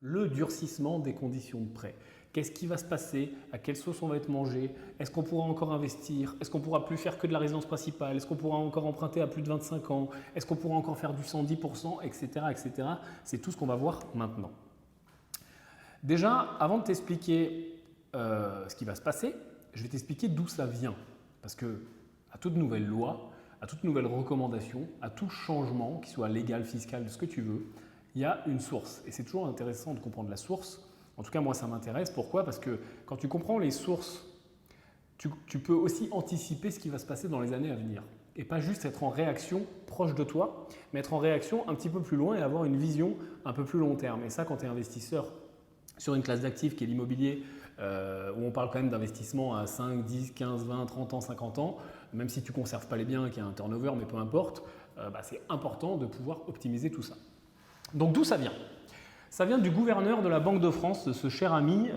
Le durcissement des conditions de prêt. Qu'est-ce qui va se passer? À quelle sauce on va être mangé? Est-ce qu'on pourra encore investir? Est-ce qu'on pourra plus faire que de la résidence principale? Est-ce qu'on pourra encore emprunter à plus de 25 ans? Est-ce qu'on pourra encore faire du 110%, etc., etc. C'est tout ce qu'on va voir maintenant. Déjà, avant de t'expliquer ce qui va se passer, je vais t'expliquer d'où ça vient. Parce que à toute nouvelle loi, à toute nouvelle recommandation, à tout changement, qu'il soit légal, fiscal, ce que tu veux, il y a une source. Et c'est toujours intéressant de comprendre la source. En tout cas, moi, ça m'intéresse. Pourquoi? Parce que quand tu comprends les sources, tu peux aussi anticiper ce qui va se passer dans les années à venir. Et pas juste être en réaction proche de toi, mais être en réaction un petit peu plus loin et avoir une vision un peu plus long terme. Et ça, quand tu es investisseur sur une classe d'actifs qui est l'immobilier, où on parle quand même d'investissement à 5, 10, 15, 20, 30 ans, 50 ans, même si tu ne conserves pas les biens, qu'il y a un turnover, mais peu importe, c'est important de pouvoir optimiser tout ça. Donc d'où ça vient? Ça vient du gouverneur de la Banque de France, de ce cher ami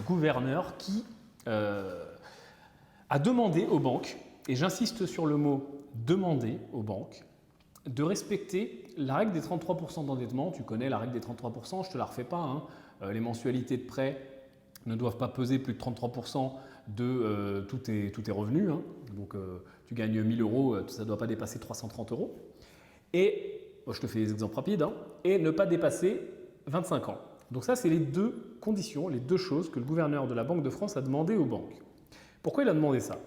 gouverneur qui a demandé aux banques, et j'insiste sur le mot demander aux banques, de respecter la règle des 33% d'endettement. Tu connais la règle des 33%, je ne te la refais pas. Hein. Les mensualités de prêt ne doivent pas peser plus de 33% de tous tes revenus. Hein. Donc tu gagnes 1000 euros, ça ne doit pas dépasser 330 euros. Et, je te fais des exemples rapides, hein, et ne pas dépasser 25 ans. Donc ça, c'est les deux conditions, les deux choses que le gouverneur de la Banque de France a demandé aux banques. Pourquoi il a demandé ça?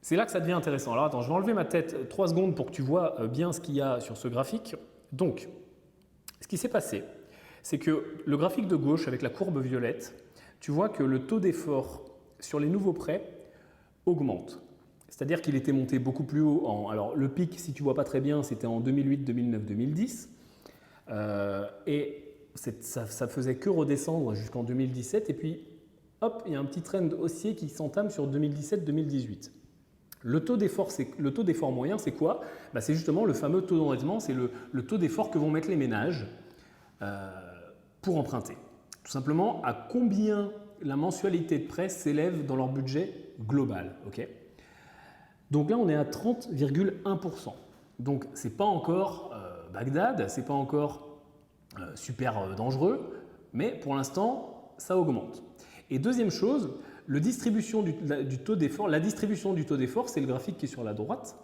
C'est là que ça devient intéressant. Alors attends, je vais enlever ma tête 3 secondes pour que tu vois bien ce qu'il y a sur ce graphique. Donc, ce qui s'est passé, c'est que le graphique de gauche avec la courbe violette, tu vois que le taux d'effort sur les nouveaux prêts augmente. C'est-à-dire qu'il était monté beaucoup plus haut. Alors le pic, si tu ne vois pas très bien, c'était en 2008, 2009, 2010. Et ça faisait que redescendre jusqu'en 2017. Et puis, hop, il y a un petit trend haussier qui s'entame sur 2017-2018. Le taux d'effort moyen, c'est quoi? C'est justement le fameux taux d'endettement, c'est le taux d'effort que vont mettre les ménages pour emprunter. Tout simplement, à combien la mensualité de prêt s'élève dans leur budget global. Okay, donc là, on est à 30,1%. Donc, ce n'est pas encore Bagdad, ce n'est pas encore super dangereux, mais pour l'instant, ça augmente. Et deuxième chose, la distribution du taux d'effort, c'est le graphique qui est sur la droite.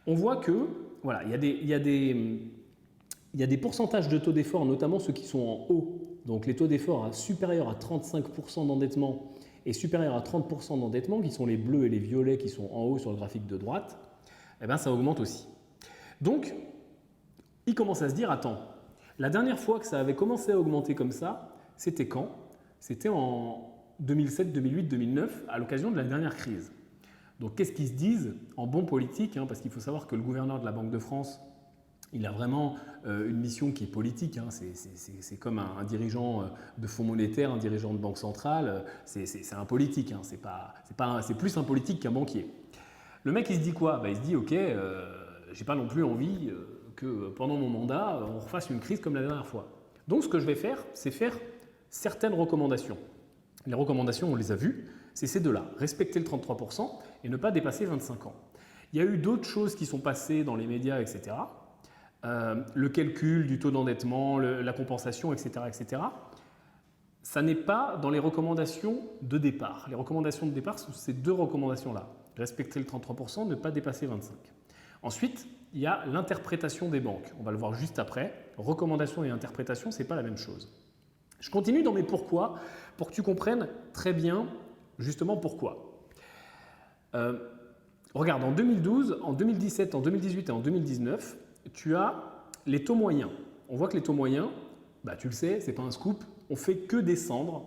On voit que voilà, il y a des pourcentages de taux d'effort, notamment ceux qui sont en haut. Donc les taux d'effort supérieurs à 35% d'endettement et supérieurs à 30% d'endettement, qui sont les bleus et les violets qui sont en haut sur le graphique de droite, eh bien, ça augmente aussi. Donc, il commence à se dire, attends, la dernière fois que ça avait commencé à augmenter comme ça, c'était quand? C'était en 2007, 2008, 2009, à l'occasion de la dernière crise. Donc qu'est-ce qu'ils se disent en bon politique, hein, parce qu'il faut savoir que le gouverneur de la Banque de France, il a vraiment une mission qui est politique. Hein, c'est comme un dirigeant de fonds monétaire, un dirigeant de banque centrale, c'est un politique. Hein, c'est plus un politique qu'un banquier. Le mec, il se dit quoi? Il se dit, ok, j'ai pas non plus envie que pendant mon mandat, on refasse une crise comme la dernière fois. Donc ce que je vais faire, c'est faire certaines recommandations. Les recommandations, on les a vues, c'est ces deux-là, respecter le 33% et ne pas dépasser 25 ans. Il y a eu d'autres choses qui sont passées dans les médias, etc. Le calcul du taux d'endettement, la compensation, etc., etc. Ça n'est pas dans les recommandations de départ. Les recommandations de départ sont ces deux recommandations-là. Respecter le 33%, ne pas dépasser 25. Ensuite, il y a l'interprétation des banques. On va le voir juste après. Recommandation et interprétation, ce n'est pas la même chose. Je continue dans mes pourquoi pour que tu comprennes très bien justement pourquoi. Regarde, en 2012, en 2017, en 2018 et en 2019, tu as les taux moyens. On voit que les taux moyens, tu le sais, ce n'est pas un scoop, on fait que descendre.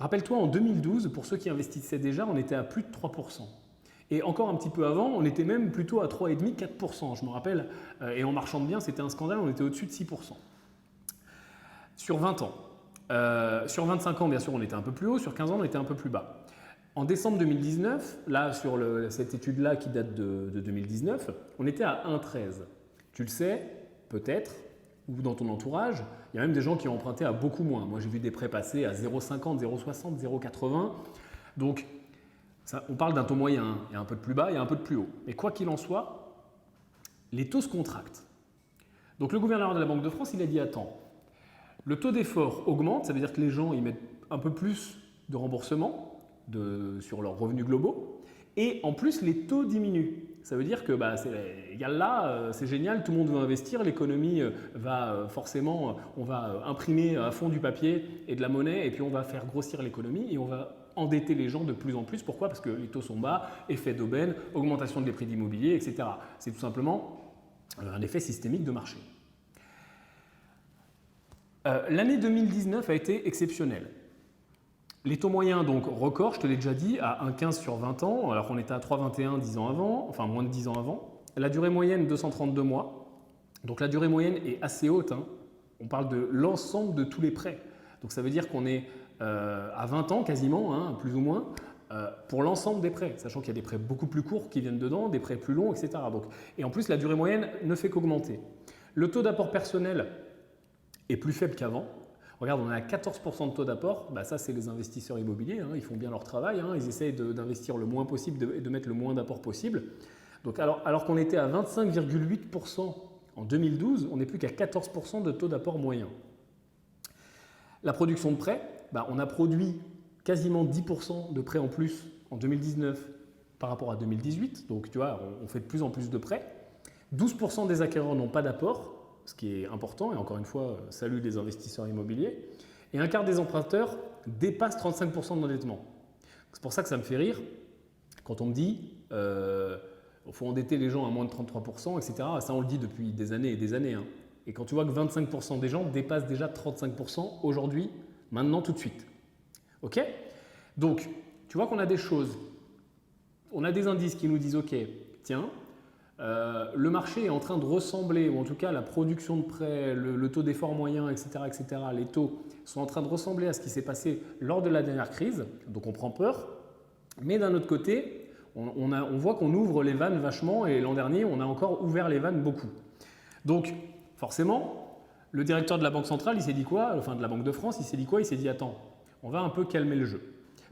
Rappelle-toi, en 2012, pour ceux qui investissaient déjà, on était à plus de 3%. Et encore un petit peu avant, on était même plutôt à 3,5-4%. Je me rappelle, et en marchand de biens, c'était un scandale, on était au-dessus de 6%. Sur 20 ans. Sur 25 ans, bien sûr, on était un peu plus haut. Sur 15 ans, on était un peu plus bas. En décembre 2019, là, sur cette étude-là qui date de 2019, on était à 1,13. Tu le sais, peut-être, ou dans ton entourage, il y a même des gens qui ont emprunté à beaucoup moins. Moi, j'ai vu des prêts passer à 0,50, 0,60, 0,80. Donc, ça, on parle d'un taux moyen. Hein. Il y a un peu de plus bas, il y a un peu de plus haut. Mais quoi qu'il en soit, les taux se contractent. Donc, le gouverneur de la Banque de France, il a dit « Attends, Le taux d'effort augmente, ça veut dire que les gens ils mettent un peu plus de remboursement sur leurs revenus globaux. Et en plus, les taux diminuent. Ça veut dire que c'est génial, tout le monde veut investir, l'économie va forcément, on va imprimer à fond du papier et de la monnaie, et puis on va faire grossir l'économie et on va endetter les gens de plus en plus. Pourquoi? Parce que les taux sont bas, effet d'aubaine, augmentation des prix d'immobilier, etc. C'est tout simplement un effet systémique de marché. L'année 2019 a été exceptionnelle. Les taux moyens, donc record, je te l'ai déjà dit, à 1,15 sur 20 ans, alors qu'on était à 3,21 10 ans avant, enfin moins de 10 ans avant. La durée moyenne, 232 mois. Donc la durée moyenne est assez haute. On parle de l'ensemble de tous les prêts. Donc ça veut dire qu'on est à 20 ans quasiment, plus ou moins, pour l'ensemble des prêts, sachant qu'il y a des prêts beaucoup plus courts qui viennent dedans, des prêts plus longs, etc. Donc, et en plus, la durée moyenne ne fait qu'augmenter. Le taux d'apport personnel est plus faible qu'avant. Regarde, on est à 14% de taux d'apport, ça c'est les investisseurs immobiliers, ils font bien leur travail, ils essayent d'investir le moins possible et de mettre le moins d'apport possible. Donc alors qu'on était à 25,8% en 2012, on n'est plus qu'à 14% de taux d'apport moyen. La production de prêts, on a produit quasiment 10% de prêts en plus en 2019 par rapport à 2018, donc tu vois, on fait de plus en plus de prêts. 12% des acquéreurs n'ont pas d'apport, ce qui est important, et encore une fois, salut les investisseurs immobiliers. Et un quart des emprunteurs dépasse 35% d'endettement. C'est pour ça que ça me fait rire quand on me dit il faut endetter les gens à moins de 33%, etc. Ça, on le dit depuis des années et des années. Et quand tu vois que 25% des gens dépassent déjà 35% aujourd'hui, maintenant, tout de suite. OK? Donc, tu vois qu'on a des choses, on a des indices qui nous disent OK, tiens, le marché est en train de ressembler, ou en tout cas la production de prêts, le taux d'effort moyen, etc., les taux sont en train de ressembler à ce qui s'est passé lors de la dernière crise, donc on prend peur. Mais d'un autre côté, on voit qu'on ouvre les vannes vachement, et l'an dernier, on a encore ouvert les vannes beaucoup. Donc, forcément, le directeur de la Banque centrale, il s'est dit quoi? Enfin, de la Banque de France, il s'est dit quoi? Il s'est dit, attends, on va un peu calmer le jeu.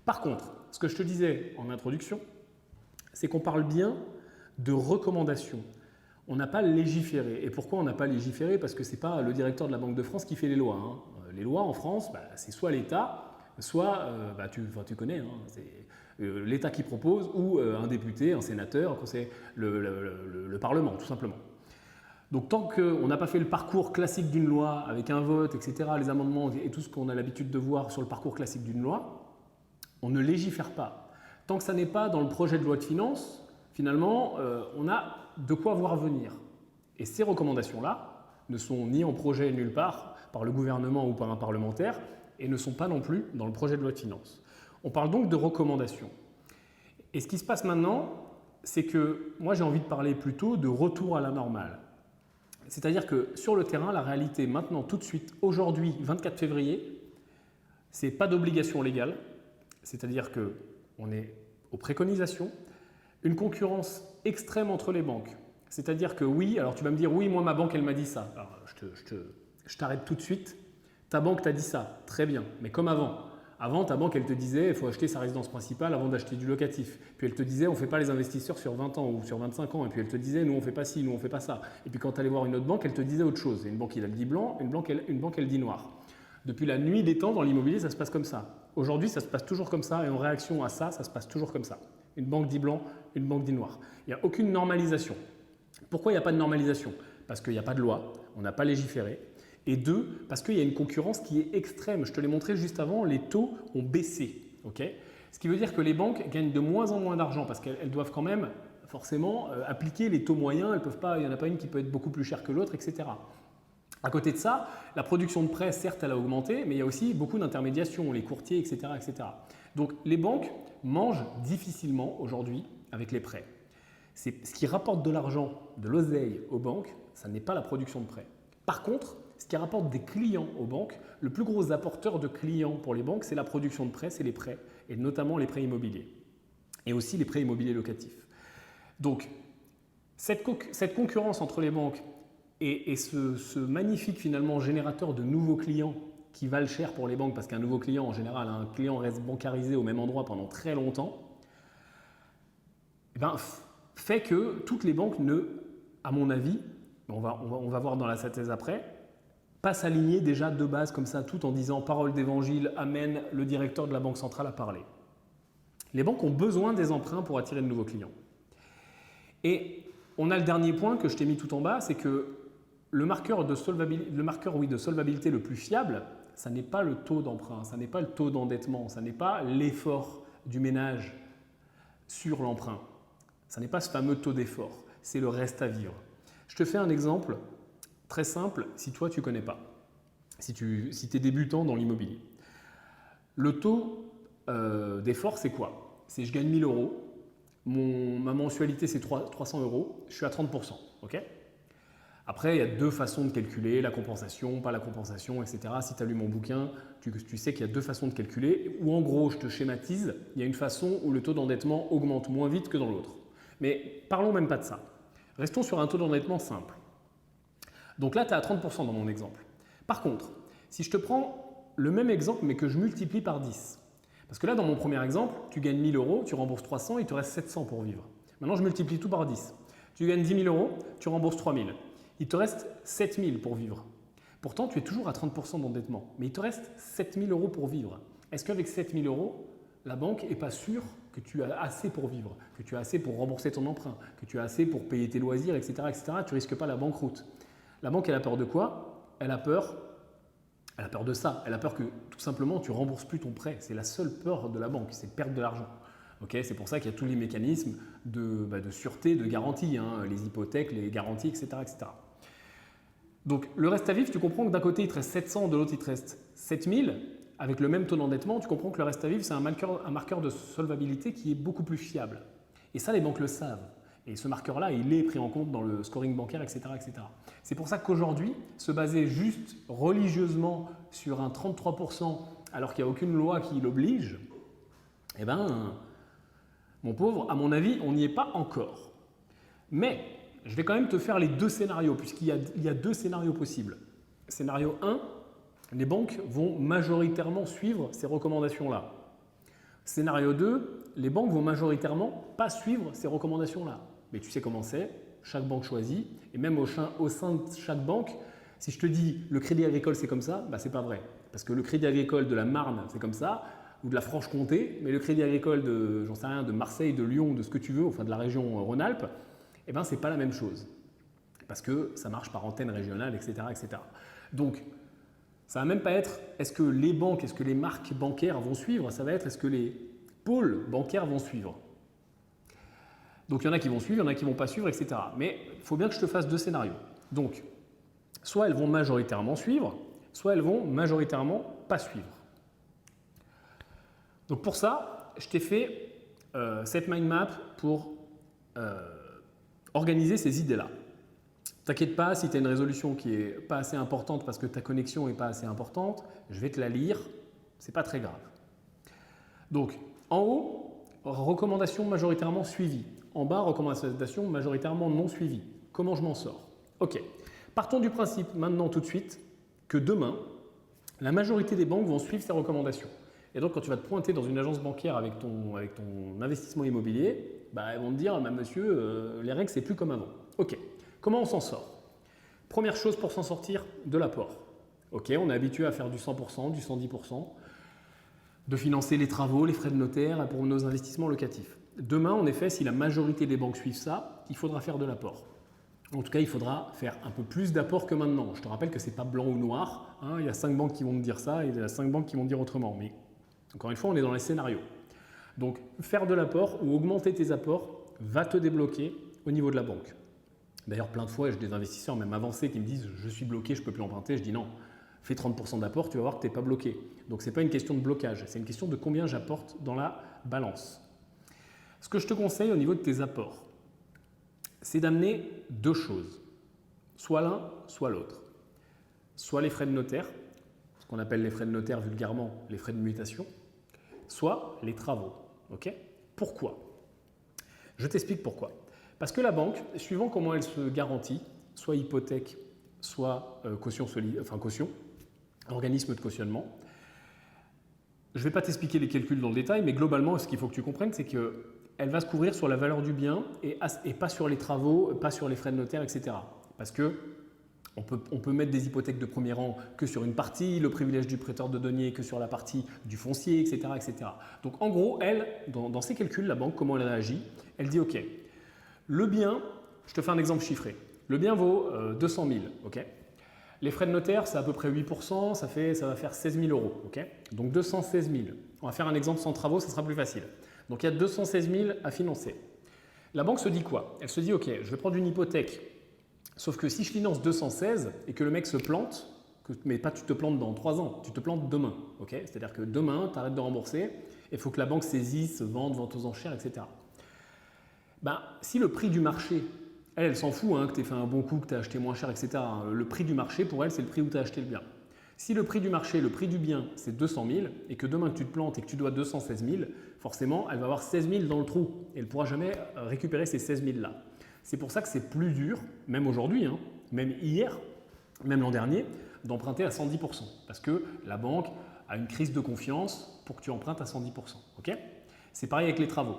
Par contre, ce que je te disais en introduction, c'est qu'on parle bien de recommandations. On n'a pas légiféré. Et pourquoi on n'a pas légiféré? Parce que ce n'est pas le directeur de la Banque de France qui fait les lois. Les lois en France, c'est soit l'État, soit, tu connais, c'est l'État qui propose, ou un député, un sénateur, c'est le Parlement, tout simplement. Donc tant qu'on n'a pas fait le parcours classique d'une loi, avec un vote, etc., les amendements et tout ce qu'on a l'habitude de voir sur le parcours classique d'une loi, on ne légifère pas. Tant que ça n'est pas dans le projet de loi de finances, finalement, on a de quoi voir venir. Et ces recommandations-là ne sont ni en projet nulle part par le gouvernement ou par un parlementaire et ne sont pas non plus dans le projet de loi de finances. On parle donc de recommandations. Et ce qui se passe maintenant, c'est que moi j'ai envie de parler plutôt de retour à la normale. C'est-à-dire que sur le terrain, la réalité maintenant, tout de suite, aujourd'hui, 24 février, c'est pas d'obligation légale. C'est-à-dire qu'on est aux préconisations. Une concurrence extrême entre les banques. C'est-à-dire que oui, alors tu vas me dire, oui, moi ma banque, elle m'a dit ça. Alors je t'arrête tout de suite. Ta banque t'a dit ça, très bien, mais comme avant. Avant, ta banque, elle te disait, il faut acheter sa résidence principale avant d'acheter du locatif. Puis elle te disait, on ne fait pas les investisseurs sur 20 ans ou sur 25 ans. Et puis elle te disait, nous, on ne fait pas ci, nous, on ne fait pas ça. Et puis quand tu allais voir une autre banque, elle te disait autre chose. Et une banque, elle dit blanc, une banque, elle dit noir. Depuis la nuit des temps, dans l'immobilier, ça se passe comme ça. Aujourd'hui, ça se passe toujours comme ça. Et en réaction à ça, ça se passe toujours comme ça. Une banque dit blanc, une banque dit noir. Il n'y a aucune normalisation. Pourquoi il n'y a pas de normalisation? Parce qu'il n'y a pas de loi, on n'a pas légiféré. Et deux, parce qu'il y a une concurrence qui est extrême. Je te l'ai montré juste avant, les taux ont baissé. Okay, ce qui veut dire que les banques gagnent de moins en moins d'argent parce qu'elles doivent quand même forcément appliquer les taux moyens. Elles peuvent pas, il n'y en a pas une qui peut être beaucoup plus chère que l'autre, etc. À côté de ça, la production de prêts, certes, elle a augmenté, mais il y a aussi beaucoup d'intermédiation, les courtiers, etc., etc. Donc les banques mangent difficilement aujourd'hui avec les prêts. Ce qui rapporte de l'argent, de l'oseille aux banques, ça n'est pas la production de prêts. Par contre, ce qui rapporte des clients aux banques, le plus gros apporteur de clients pour les banques, c'est la production de prêts, c'est les prêts, et notamment les prêts immobiliers, et aussi les prêts immobiliers locatifs. Donc, cette concurrence entre les banques et ce magnifique finalement générateur de nouveaux clients qui valent cher pour les banques, parce qu'un nouveau client, en général, un client reste bancarisé au même endroit pendant très longtemps, fait que toutes les banques à mon avis, on va voir dans la synthèse après, pas s'aligner déjà de base comme ça, tout en disant parole d'évangile, amen, le directeur de la banque centrale a parlé. Les banques ont besoin des emprunts pour attirer de nouveaux clients. Et on a le dernier point que je t'ai mis tout en bas, c'est que le marqueur de solvabilité le plus fiable, ça n'est pas le taux d'emprunt, ça n'est pas le taux d'endettement, ça n'est pas l'effort du ménage sur l'emprunt. Ça n'est pas ce fameux taux d'effort, c'est le reste à vivre. Je te fais un exemple très simple si toi tu ne connais pas, si tu es débutant dans l'immobilier. Le taux d'effort, c'est quoi? C'est je gagne 1000 euros, ma mensualité c'est 300 euros, je suis à 30%. Okay. Après, il y a deux façons de calculer, la compensation, pas la compensation, etc. Si tu as lu mon bouquin, tu sais qu'il y a deux façons de calculer, où en gros, je te schématise, il y a une façon où le taux d'endettement augmente moins vite que dans l'autre. Mais parlons même pas de ça. Restons sur un taux d'endettement simple. Donc là, tu es à 30% dans mon exemple. Par contre, si je te prends le même exemple, mais que je multiplie par 10, parce que là, dans mon premier exemple, tu gagnes 1000 euros, tu rembourses 300, il te reste 700 pour vivre. Maintenant, je multiplie tout par 10. Tu gagnes 10 000 euros, tu rembourses 3000. Il te reste 7 000 pour vivre. Pourtant, tu es toujours à 30% d'endettement, mais il te reste 7 000 euros pour vivre. Est-ce qu'avec 7 000 euros, la banque n'est pas sûre que tu as assez pour vivre, que tu as assez pour rembourser ton emprunt, que tu as assez pour payer tes loisirs, etc. etc. Tu ne risques pas la banqueroute. La banque, elle a peur de quoi? Elle a peur de ça. Elle a peur que tout simplement, tu ne rembourses plus ton prêt. C'est la seule peur de la banque, c'est perdre de l'argent. Okay, c'est pour ça qu'il y a tous les mécanismes de sûreté, de garantie, hein, les hypothèques, les garanties, etc., etc. Donc le reste à vivre, tu comprends que d'un côté il te reste 700, de l'autre il te reste 7000. Avec le même taux d'endettement, tu comprends que le reste à vivre, c'est un marqueur de solvabilité qui est beaucoup plus fiable. Et ça, les banques le savent. Et ce marqueur-là, il est pris en compte dans le scoring bancaire, etc. etc. C'est pour ça qu'aujourd'hui, se baser juste religieusement sur un 33% alors qu'il n'y a aucune loi qui l'oblige, eh ben, mon pauvre, à mon avis, on n'y est pas encore. Mais je vais quand même te faire les deux scénarios, puisqu'il y a deux scénarios possibles. Scénario 1, les banques vont majoritairement suivre ces recommandations-là. Scénario 2, les banques vont majoritairement pas suivre ces recommandations-là. Mais tu sais comment c'est, chaque banque choisit, et même au sein de chaque banque, si je te dis le Crédit Agricole c'est comme ça, bah, c'est pas vrai. Parce que le Crédit Agricole de la Marne c'est comme ça, ou de la Franche-Comté, mais le Crédit Agricole de, j'en sais rien, de Marseille, de Lyon, de ce que tu veux, enfin de la région Rhône-Alpes, eh ben, c'est pas la même chose. Parce que ça marche par antenne régionale, etc. etc. Donc, ça va même pas être est-ce que les banques, est-ce que les marques bancaires vont suivre, ça va être est-ce que les pôles bancaires vont suivre. Donc, il y en a qui vont suivre, il y en a qui ne vont pas suivre, etc. Mais il faut bien que je te fasse deux scénarios. Donc, soit elles vont majoritairement suivre, soit elles vont majoritairement pas suivre. Donc pour ça, je t'ai fait cette mind map pour organiser ces idées-là. T'inquiète pas, si tu as une résolution qui n'est pas assez importante parce que ta connexion n'est pas assez importante, je vais te la lire, c'est pas très grave. Donc, en haut, recommandation majoritairement suivie. En bas, recommandation majoritairement non suivie. Comment je m'en sors? Ok, partons du principe maintenant tout de suite que demain, la majorité des banques vont suivre ces recommandations. Et donc, quand tu vas te pointer dans une agence bancaire avec ton investissement immobilier, bah, ils vont te dire bah, « Monsieur, les règles, c'est plus comme avant. » Ok, comment on s'en sort? Première chose pour s'en sortir, de l'apport. Ok, on est habitué à faire du 100%, du 110%, de financer les travaux, les frais de notaire pour nos investissements locatifs. Demain, en effet, si la majorité des banques suivent ça, il faudra faire de l'apport. En tout cas, il faudra faire un peu plus d'apport que maintenant. Je te rappelle que ce n'est pas blanc ou noir. Hein, il y a 5 banques qui vont te dire ça et il y a 5 banques qui vont te dire autrement. Mais encore une fois, on est dans les scénarios. Donc, faire de l'apport ou augmenter tes apports va te débloquer au niveau de la banque. D'ailleurs, plein de fois, j'ai des investisseurs même avancés qui me disent « je suis bloqué, je ne peux plus emprunter ». Je dis « non, fais 30% d'apport, tu vas voir que tu n'es pas bloqué ». Donc, ce n'est pas une question de blocage, c'est une question de combien j'apporte dans la balance. Ce que je te conseille au niveau de tes apports, c'est d'amener deux choses, soit l'un, soit l'autre. Soit les frais de notaire, ce qu'on appelle les frais de notaire vulgairement les frais de mutation, soit les travaux. Okay? Pourquoi? Je t'explique pourquoi. Parce que la banque, suivant comment elle se garantit, soit hypothèque, soit caution, organisme de cautionnement, je ne vais pas t'expliquer les calculs dans le détail, mais globalement, ce qu'il faut que tu comprennes, c'est qu'elle va se couvrir sur la valeur du bien et pas sur les travaux, pas sur les frais de notaire, etc. Parce que On peut mettre des hypothèques de premier rang que sur une partie, le privilège du prêteur de deniers que sur la partie du foncier, etc. etc. Donc en gros, elle, dans ses calculs, la banque, comment elle réagit, elle dit OK, le bien, je te fais un exemple chiffré, le bien vaut 200 000, OK. Les frais de notaire, c'est à peu près 8%, ça va faire 16 000 euros, OK. Donc 216 000. On va faire un exemple sans travaux, ça sera plus facile. Donc il y a 216 000 à financer. La banque se dit quoi? Elle se dit OK, je vais prendre une hypothèque. Sauf que si je finance 216 et que le mec se plante, mais pas tu te plantes dans 3 ans, tu te plantes demain. Okay, c'est-à-dire que demain, tu arrêtes de rembourser et il faut que la banque saisisse, vente aux enchères, etc. Ben, si le prix du marché, elle s'en fout hein, que tu aies fait un bon coup, que tu as acheté moins cher, etc. Le prix du marché, pour elle, c'est le prix où tu as acheté le bien. Si le prix du marché, le prix du bien, c'est 200 000 et que demain tu te plantes et que tu dois 216 000, forcément, elle va avoir 16 000 dans le trou et elle ne pourra jamais récupérer ces 16 000 là. C'est pour ça que c'est plus dur, même aujourd'hui, hein, même hier, même l'an dernier, d'emprunter à 110%. Parce que la banque a une crise de confiance pour que tu empruntes à 110%. Okay, c'est pareil avec les travaux.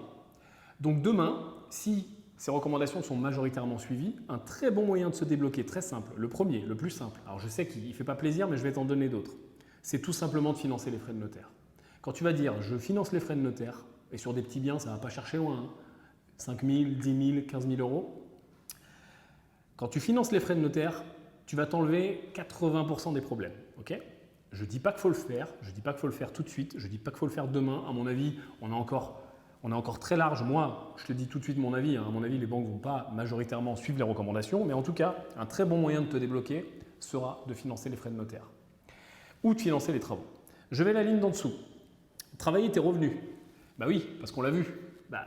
Donc demain, si ces recommandations sont majoritairement suivies, un très bon moyen de se débloquer, très simple, le premier, le plus simple, alors je sais qu'il ne fait pas plaisir, mais je vais t'en donner d'autres, c'est tout simplement de financer les frais de notaire. Quand tu vas dire je finance les frais de notaire, et sur des petits biens, ça ne va pas chercher loin, hein, 5 000, 10 000, 15 000 euros. Quand tu finances les frais de notaire, tu vas t'enlever 80% des problèmes. Okay, je ne dis pas qu'il faut le faire, je ne dis pas qu'il faut le faire tout de suite, je ne dis pas qu'il faut le faire demain. À mon avis, on est encore très large. Moi, je te dis tout de suite mon avis. Hein. À mon avis, les banques ne vont pas majoritairement suivre les recommandations. Mais en tout cas, un très bon moyen de te débloquer sera de financer les frais de notaire ou de financer les travaux. Je vais la ligne d'en dessous. Travailler tes revenus. Bah oui, parce qu'on l'a vu. Bah,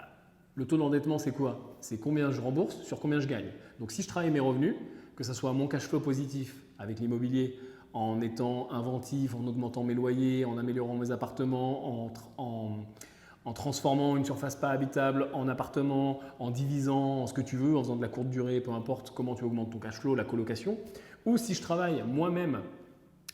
le taux d'endettement, c'est quoi? C'est combien je rembourse sur combien je gagne. Donc si je travaille mes revenus, que ce soit mon cash flow positif avec l'immobilier, en étant inventif, en augmentant mes loyers, en améliorant mes appartements, en transformant une surface pas habitable en appartement, en divisant en ce que tu veux, en faisant de la courte durée, peu importe comment tu augmentes ton cash flow, la colocation, ou si je travaille moi-même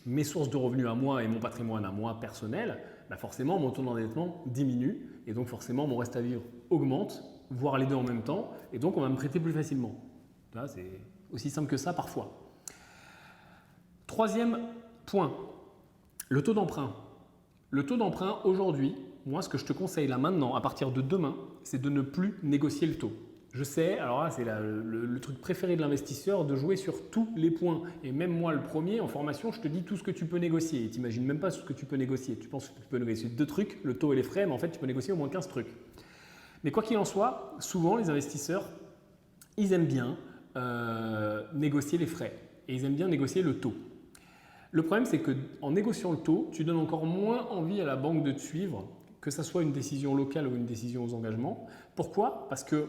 mes sources de revenus à moi et mon patrimoine à moi personnel, bah forcément mon taux d'endettement diminue et donc forcément mon reste à vivre augmente, voire les deux en même temps, et donc on va me prêter plus facilement. C'est aussi simple que ça parfois. Troisième point, le taux d'emprunt. Le taux d'emprunt aujourd'hui, moi ce que je te conseille là maintenant, à partir de demain, c'est de ne plus négocier le taux. Je sais, alors là c'est le truc préféré de l'investisseur, de jouer sur tous les points. Et même moi le premier, en formation, je te dis tout ce que tu peux négocier. Et tu n'imagines même pas ce que tu peux négocier. Tu penses que tu peux négocier 2 trucs, le taux et les frais, mais en fait tu peux négocier au moins 15 trucs. Mais quoi qu'il en soit, souvent les investisseurs, ils aiment bien négocier les frais et ils aiment bien négocier le taux. Le problème, c'est qu'en négociant le taux, tu donnes encore moins envie à la banque de te suivre, que ce soit une décision locale ou une décision aux engagements. Pourquoi? Parce qu'elle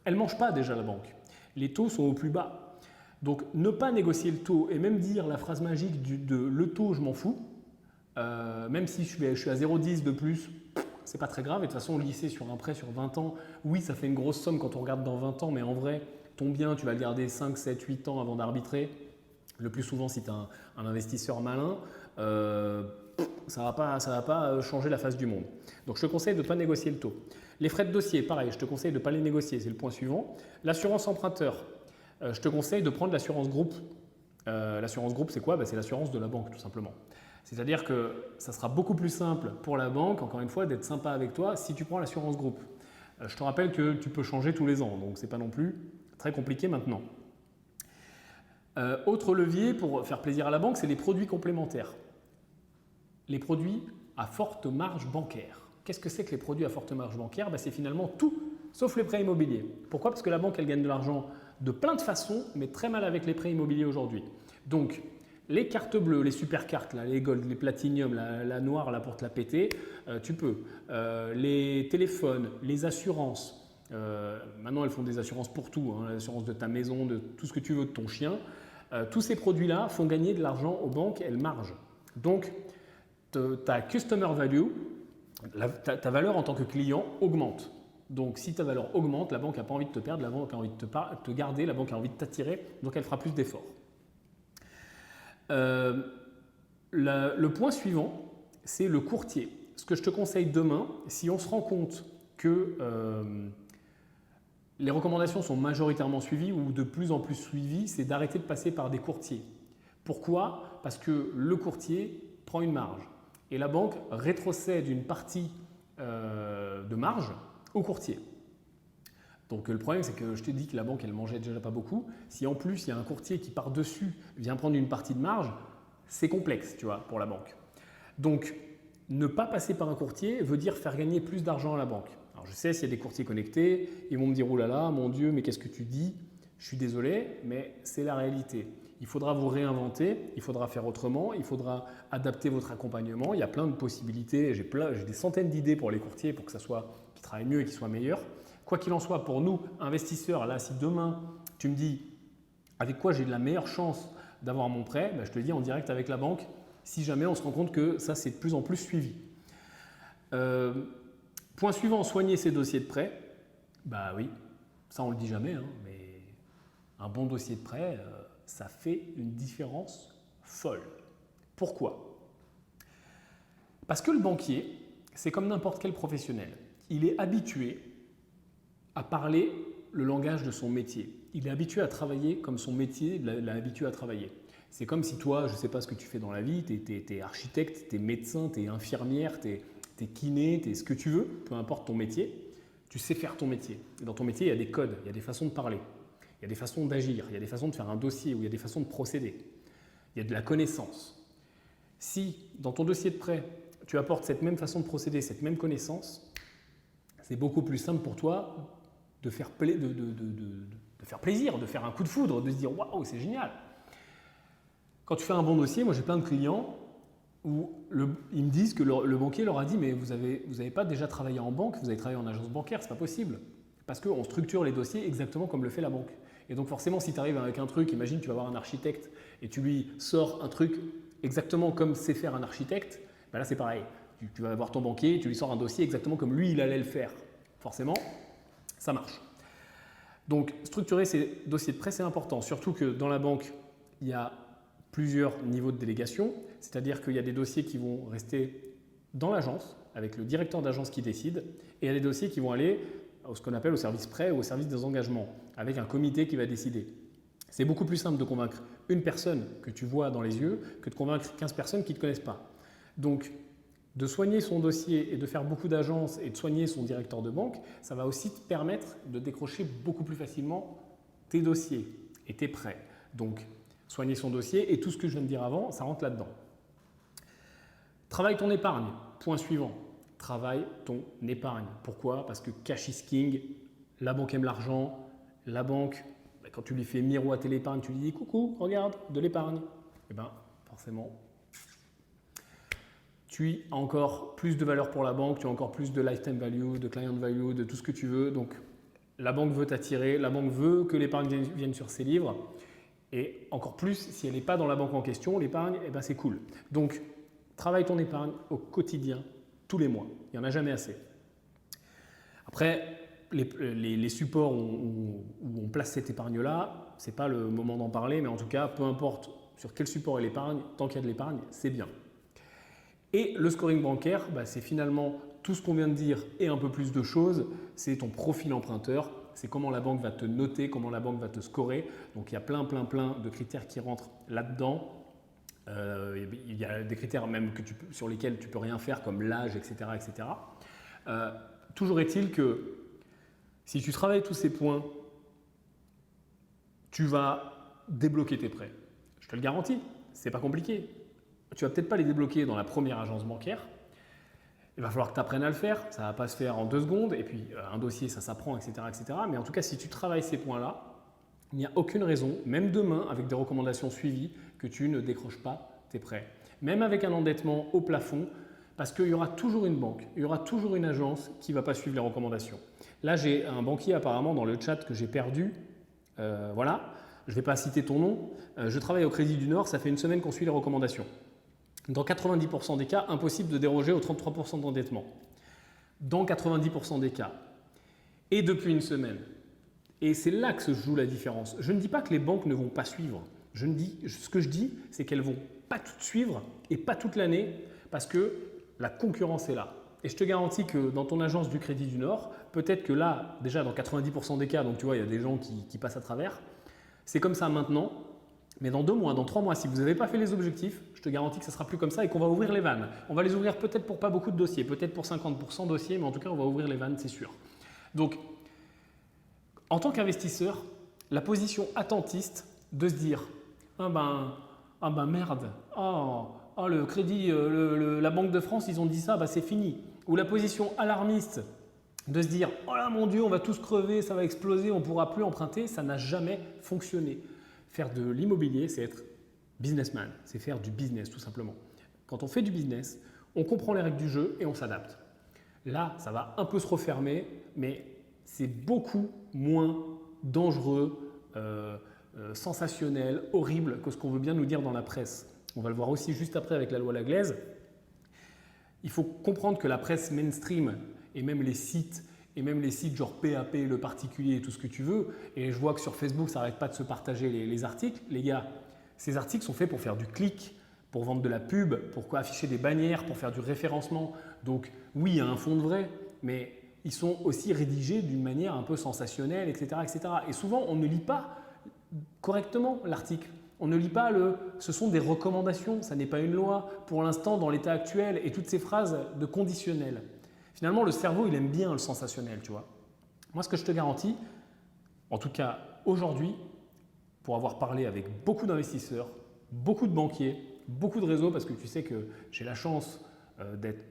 ne mange pas déjà la banque. Les taux sont au plus bas. Donc ne pas négocier le taux et même dire la phrase magique de le taux, je m'en fous, même si je suis à 0,10 de plus, c'est pas très grave. Et de toute façon, lisser sur un prêt sur 20 ans, oui, ça fait une grosse somme quand on regarde dans 20 ans, mais en vrai, ton bien, tu vas le garder 5, 7, 8 ans avant d'arbitrer. Le plus souvent, si tu es un investisseur malin, ça va pas changer la face du monde. Donc, je te conseille de ne pas négocier le taux. Les frais de dossier, pareil, je te conseille de ne pas les négocier, c'est le point suivant. L'assurance emprunteur, je te conseille de prendre l'assurance groupe. L'assurance groupe, c'est quoi? C'est l'assurance de la banque, tout simplement. C'est-à-dire que ça sera beaucoup plus simple pour la banque, encore une fois, d'être sympa avec toi si tu prends l'assurance groupe. Je te rappelle que tu peux changer tous les ans, donc ce n'est pas non plus très compliqué maintenant. Autre levier pour faire plaisir à la banque, c'est les produits complémentaires. Les produits à forte marge bancaire. Qu'est-ce que c'est que les produits à forte marge bancaire? C'est finalement tout, sauf les prêts immobiliers. Pourquoi? Parce que la banque, elle gagne de l'argent de plein de façons, mais très mal avec les prêts immobiliers aujourd'hui. Donc, les cartes bleues, les super cartes, là, les gold, les platinium, la noire là, pour te la péter, tu peux. Les téléphones, les assurances. Maintenant, elles font des assurances pour tout, hein, l'assurance de ta maison, de tout ce que tu veux, de ton chien. Tous ces produits-là font gagner de l'argent aux banques, elles margent. Donc, ta customer value, ta valeur en tant que client augmente. Donc, si ta valeur augmente, la banque n'a pas envie de te perdre, la banque a envie de te garder, la banque a envie de t'attirer, donc elle fera plus d'efforts. Le point suivant, c'est le courtier. Ce que je te conseille demain, si on se rend compte que les recommandations sont majoritairement suivies ou de plus en plus suivies, c'est d'arrêter de passer par des courtiers. Pourquoi? Parce que le courtier prend une marge et la banque rétrocède une partie de marge au courtier. Donc le problème, c'est que je t'ai dit que la banque, elle mangeait déjà pas beaucoup. Si en plus, il y a un courtier qui par-dessus vient prendre une partie de marge, c'est complexe, tu vois, pour la banque. Donc, ne pas passer par un courtier veut dire faire gagner plus d'argent à la banque. Alors je sais, s'il y a des courtiers connectés, ils vont me dire « Oh là là, mon Dieu, mais qu'est-ce que tu dis ?» Je suis désolé, mais c'est la réalité. Il faudra vous réinventer, il faudra faire autrement, il faudra adapter votre accompagnement. Il y a plein de possibilités, j'ai des centaines d'idées pour les courtiers pour que ça soit, qu'ils travaillent mieux et qu'ils soient meilleurs. Quoi qu'il en soit, pour nous, investisseurs, là, si demain, tu me dis avec quoi j'ai de la meilleure chance d'avoir mon prêt, ben, je te le dis en direct avec la banque, si jamais on se rend compte que ça, c'est de plus en plus suivi. Point suivant, soigner ses dossiers de prêt. Bah oui, ça on ne le dit jamais, hein, mais un bon dossier de prêt, ça fait une différence folle. Pourquoi? Parce que le banquier, c'est comme n'importe quel professionnel. Il est habitué à parler le langage de son métier. Il est habitué à travailler comme son métier l'a habitué à travailler. C'est comme si toi, je ne sais pas ce que tu fais dans la vie, tu es architecte, tu es médecin, tu es infirmière, tu es kiné, tu es ce que tu veux, peu importe ton métier, tu sais faire ton métier. Et dans ton métier, il y a des codes, il y a des façons de parler, il y a des façons d'agir, il y a des façons de faire un dossier, ou il y a des façons de procéder. Il y a de la connaissance. Si dans ton dossier de prêt, tu apportes cette même façon de procéder, cette même connaissance, c'est beaucoup plus simple pour toi de faire plaisir, de faire un coup de foudre, de se dire « Waouh, c'est génial !» Quand tu fais un bon dossier, moi j'ai plein de clients où ils me disent que le banquier leur a dit « Mais vous avez pas déjà travaillé en banque, vous avez travaillé en agence bancaire, c'est pas possible. » Parce qu'on structure les dossiers exactement comme le fait la banque. Et donc forcément, si tu arrives avec un truc, imagine tu vas voir un architecte et tu lui sors un truc exactement comme sait faire un architecte, ben là c'est pareil. Tu vas voir ton banquier, tu lui sors un dossier exactement comme lui il allait le faire. Forcément, ça marche. Donc structurer ces dossiers de prêt, c'est important. Surtout que dans la banque, il y a plusieurs niveaux de délégation, c'est-à-dire qu'il y a des dossiers qui vont rester dans l'agence, avec le directeur d'agence qui décide, et il y a des dossiers qui vont aller ce qu'on appelle au service prêt ou au service des engagements, avec un comité qui va décider. C'est beaucoup plus simple de convaincre une personne que tu vois dans les yeux que de convaincre 15 personnes qui ne te connaissent pas. Donc, de soigner son dossier et de faire beaucoup d'agences et de soigner son directeur de banque, ça va aussi te permettre de décrocher beaucoup plus facilement tes dossiers et tes prêts. Donc, soigner son dossier et tout ce que je viens de dire avant, ça rentre là-dedans. Travaille ton épargne. Point suivant. Travaille ton épargne. Pourquoi? Parce que cash is king, la banque aime l'argent, la banque, quand tu lui fais miroiter l'épargne, tu lui dis « Coucou, regarde, de l'épargne ». Et bien, forcément, tu as encore plus de valeur pour la banque, tu as encore plus de lifetime value, de client value, de tout ce que tu veux. Donc, la banque veut t'attirer, la banque veut que l'épargne vienne sur ses livres. Et encore plus, si elle n'est pas dans la banque en question, l'épargne, eh ben c'est cool. Donc, travaille ton épargne au quotidien, tous les mois. Il n'y en a jamais assez. Après, les supports où on place cette épargne-là, ce n'est pas le moment d'en parler, mais en tout cas, peu importe sur quel support est l'épargne, tant qu'il y a de l'épargne, c'est bien. Et le scoring bancaire, c'est finalement tout ce qu'on vient de dire et un peu plus de choses. C'est ton profil emprunteur, c'est comment la banque va te noter, comment la banque va te scorer. Donc il y a plein de critères qui rentrent là-dedans. Il y a des critères même sur lesquels tu ne peux rien faire comme l'âge, etc. etc. Toujours est-il que si tu travailles tous ces points, tu vas débloquer tes prêts. Je te le garantis, ce n'est pas compliqué. Tu ne vas peut-être pas les débloquer dans la première agence bancaire. Il va falloir que tu apprennes à le faire. Ça ne va pas se faire en 2 secondes. Et puis, un dossier, ça s'apprend, etc., etc. Mais en tout cas, si tu travailles ces points-là, il n'y a aucune raison, même demain, avec des recommandations suivies, que tu ne décroches pas tes prêts. Même avec un endettement au plafond, parce qu'il y aura toujours une banque, il y aura toujours une agence qui ne va pas suivre les recommandations. Là, j'ai un banquier apparemment dans le chat que j'ai perdu. Voilà, je ne vais pas citer ton nom. Je travaille au Crédit du Nord, ça fait une semaine qu'on suit les recommandations. Dans 90% des cas, impossible de déroger aux 33% d'endettement. Dans 90% des cas. Et depuis une semaine. Et c'est là que se joue la différence. Je ne dis pas que les banques ne vont pas suivre. Ce que je dis, c'est qu'elles ne vont pas toutes suivre et pas toute l'année parce que la concurrence est là. Et je te garantis que dans ton agence du Crédit du Nord, peut-être que là, déjà dans 90% des cas, donc tu vois, il y a des gens qui passent à travers, c'est comme ça maintenant, mais dans 2 mois, dans 3 mois, si vous n'avez pas fait les objectifs, je te garantis que ça ne sera plus comme ça et qu'on va ouvrir les vannes. On va les ouvrir peut-être pour pas beaucoup de dossiers, peut-être pour 50% de dossiers, mais en tout cas, on va ouvrir les vannes, c'est sûr. Donc, en tant qu'investisseur, la position attentiste de se dire ah ben merde, le crédit, la Banque de France, ils ont dit ça, bah c'est fini. Ou la position alarmiste de se dire oh là mon Dieu, on va tous crever, ça va exploser, on ne pourra plus emprunter, ça n'a jamais fonctionné. Faire de l'immobilier, c'est être businessman, c'est faire du business tout simplement. Quand on fait du business, on comprend les règles du jeu et on s'adapte. Là, ça va un peu se refermer, mais c'est beaucoup moins dangereux, sensationnel, horrible que ce qu'on veut bien nous dire dans la presse. On va le voir aussi juste après avec la loi Laglaise. Il faut comprendre que la presse mainstream et même les sites genre PAP, le particulier et tout ce que tu veux, et je vois que sur Facebook, ça n'arrête pas de se partager les articles. Les gars, ces articles sont faits pour faire du clic, pour vendre de la pub, pour afficher des bannières, pour faire du référencement. Donc oui, il y a un fond de vrai, mais ils sont aussi rédigés d'une manière un peu sensationnelle, etc., etc. Et souvent, on ne lit pas correctement l'article. On ne lit pas ce sont des recommandations, ça n'est pas une loi pour l'instant dans l'état actuel et toutes ces phrases de conditionnel. Finalement, le cerveau, il aime bien le sensationnel, tu vois. Moi, ce que je te garantis, en tout cas aujourd'hui, pour avoir parlé avec beaucoup d'investisseurs, beaucoup de banquiers, beaucoup de réseaux, parce que tu sais que j'ai la chance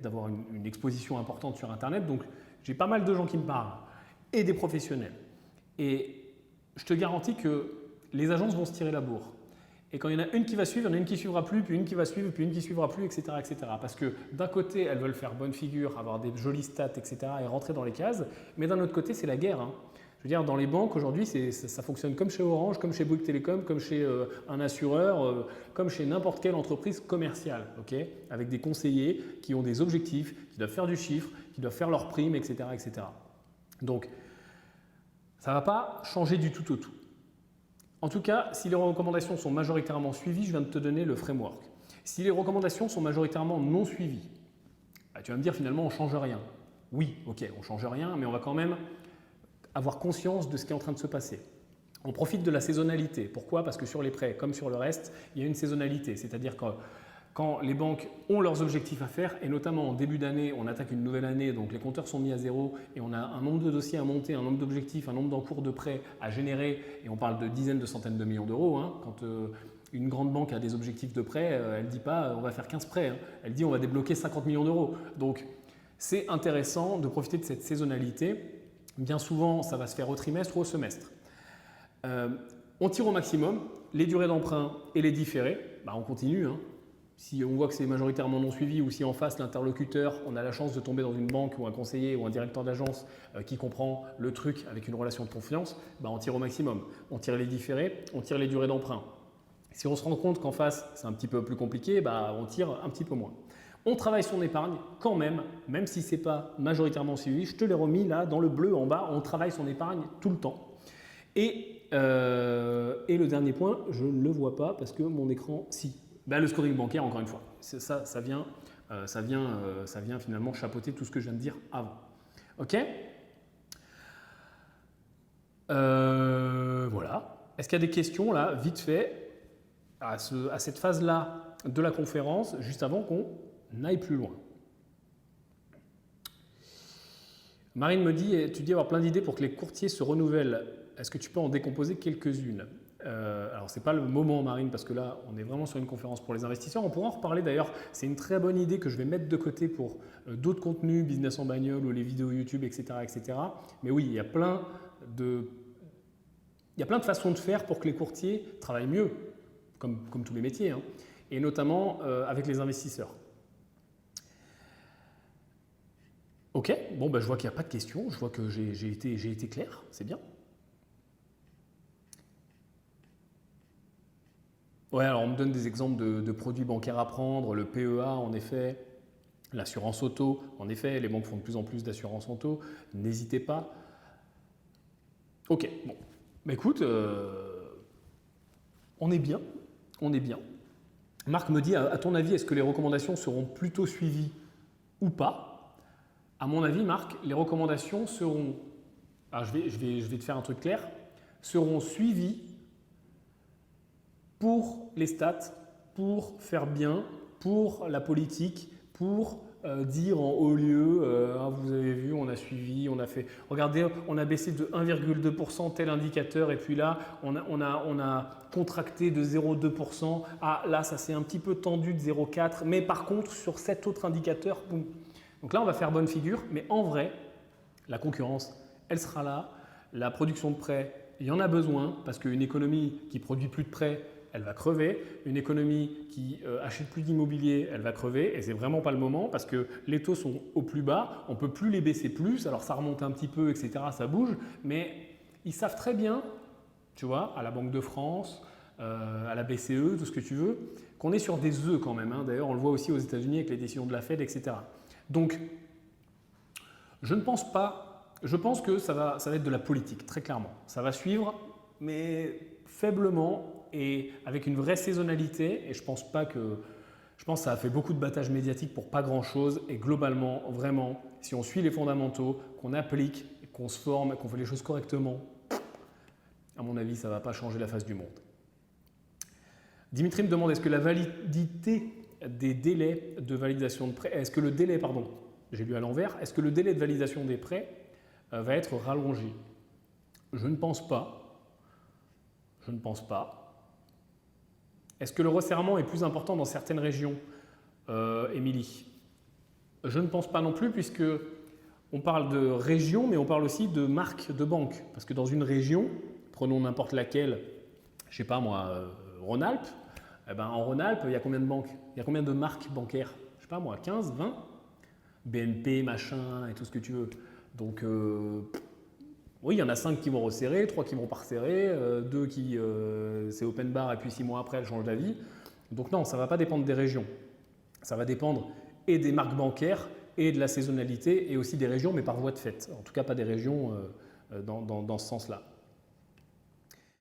d'avoir une exposition importante sur Internet, donc j'ai pas mal de gens qui me parlent et des professionnels. Et je te garantis que les agences vont se tirer la bourre. Et quand il y en a une qui va suivre, il y en a une qui ne suivra plus, puis une qui va suivre, puis une qui ne suivra plus, etc., etc. Parce que d'un côté, elles veulent faire bonne figure, avoir des jolies stats, etc. et rentrer dans les cases. Mais d'un autre côté, c'est la guerre. Je veux dire, dans les banques, aujourd'hui, ça fonctionne comme chez Orange, comme chez Bouygues Télécom, comme chez un assureur, comme chez n'importe quelle entreprise commerciale, okay, avec des conseillers qui ont des objectifs, qui doivent faire du chiffre, qui doivent faire leurs primes, etc., etc. Donc, ça ne va pas changer du tout au tout. En tout cas, si les recommandations sont majoritairement suivies, je viens de te donner le framework. Si les recommandations sont majoritairement non suivies, bah, tu vas me dire finalement on ne change rien. Oui, ok, on ne change rien, mais on va quand même avoir conscience de ce qui est en train de se passer. On profite de la saisonnalité. Pourquoi? Parce que sur les prêts, comme sur le reste, il y a une saisonnalité. C'est-à-dire que quand les banques ont leurs objectifs à faire, et notamment en début d'année, on attaque une nouvelle année, donc les compteurs sont mis à zéro et on a un nombre de dossiers à monter, un nombre d'objectifs, un nombre d'encours de prêts à générer, et on parle de dizaines, de centaines de millions d'euros. Quand une grande banque a des objectifs de prêts, elle ne dit pas on va faire 15 prêts, elle dit on va débloquer 50 millions d'euros. Donc c'est intéressant de profiter de cette saisonnalité. Bien souvent, ça va se faire au trimestre ou au semestre. On tire au maximum, les durées d'emprunt et les différés, bah on continue. Si on voit que c'est majoritairement non suivi ou si en face l'interlocuteur, on a la chance de tomber dans une banque ou un conseiller ou un directeur d'agence qui comprend le truc avec une relation de confiance, bah on tire au maximum. On tire les différés, on tire les durées d'emprunt. Si on se rend compte qu'en face c'est un petit peu plus compliqué, bah on tire un petit peu moins. On travaille son épargne quand même si ce n'est pas majoritairement suivi. Je te l'ai remis là dans le bleu en bas, on travaille son épargne tout le temps. Et le dernier point, je ne le vois pas parce que mon écran, si. Ben, le scoring bancaire, encore une fois, ça vient finalement chapeauter tout ce que je viens de dire avant. Ok? Voilà. Est-ce qu'il y a des questions là, vite fait, à cette phase-là de la conférence, juste avant qu'on n'aille plus loin? Marine me dit, tu dis avoir plein d'idées pour que les courtiers se renouvellent. Est-ce que tu peux en décomposer quelques-unes? Alors, ce n'est pas le moment, Marine, parce que là, on est vraiment sur une conférence pour les investisseurs. On pourra en reparler d'ailleurs. C'est une très bonne idée que je vais mettre de côté pour d'autres contenus, business en bagnole ou les vidéos YouTube, etc., etc. Mais oui, il y a plein de façons de faire pour que les courtiers travaillent mieux, comme tous les métiers, et notamment avec les investisseurs. Ok, bon, je vois qu'il n'y a pas de questions. Je vois que j'ai été clair. C'est bien. Ouais, alors on me donne des exemples de produits bancaires à prendre, le PEA en effet, l'assurance auto, en effet, les banques font de plus en plus d'assurance auto, n'hésitez pas. Ok, bon, écoute, on est bien. Marc me dit, à ton avis, est-ce que les recommandations seront plutôt suivies ou pas? À mon avis, Marc, les recommandations seront, alors je vais te faire un truc clair, seront suivies pour les stats, pour faire bien, pour la politique, pour dire en haut lieu, ah, vous avez vu, on a suivi, on a fait, regardez, on a baissé de 1,2% tel indicateur et puis là, on a contracté de 0,2%, ah là, ça s'est un petit peu tendu de 0,4%, mais par contre, sur cet autre indicateur, boum. Donc là, on va faire bonne figure, mais en vrai, la concurrence, elle sera là, la production de prêts, il y en a besoin parce qu'une économie qui produit plus de prêts, elle va crever. Une économie qui achète plus d'immobilier, elle va crever. Et c'est vraiment pas le moment parce que les taux sont au plus bas. On ne peut plus les baisser plus. Alors ça remonte un petit peu, etc. Ça bouge. Mais ils savent très bien, tu vois, à la Banque de France, à la BCE, tout ce que tu veux, qu'on est sur des œufs quand même. Hein. D'ailleurs, on le voit aussi aux États-Unis avec les décisions de la Fed, etc. Donc, je ne pense pas. Je pense que ça va être de la politique, très clairement. Ça va suivre, mais faiblement et avec une vraie saisonnalité. Et je pense que ça a fait beaucoup de battage médiatique pour pas grand-chose. Et globalement, vraiment, si on suit les fondamentaux, qu'on applique, qu'on se forme, qu'on fait les choses correctement, à mon avis, ça ne va pas changer la face du monde. Dimitri me demande, est-ce que la validité des délais de validation de prêts, est-ce que le délai, pardon, j'ai lu à l'envers, est-ce que le délai de validation des prêts va être rallongé? Je ne pense pas. Je ne pense pas. Est-ce que le resserrement est plus important dans certaines régions, Émilie? Je ne pense pas non plus puisque on parle de région, mais on parle aussi de marque de banque. Parce que dans une région, prenons n'importe laquelle, je ne sais pas moi, Rhône-Alpes, eh ben, en Rhône-Alpes, il y a combien de banques? Il y a combien de marques bancaires? Je ne sais pas moi, 15, 20? BNP, machin et tout ce que tu veux. Donc, oui, il y en a 5 qui vont resserrer, 3 qui vont pas resserrer, 2 qui c'est open bar et puis 6 mois après elles changent d'avis. Donc non, ça ne va pas dépendre des régions. Ça va dépendre et des marques bancaires et de la saisonnalité et aussi des régions, mais par voie de fait. En tout cas, pas des régions dans ce sens-là.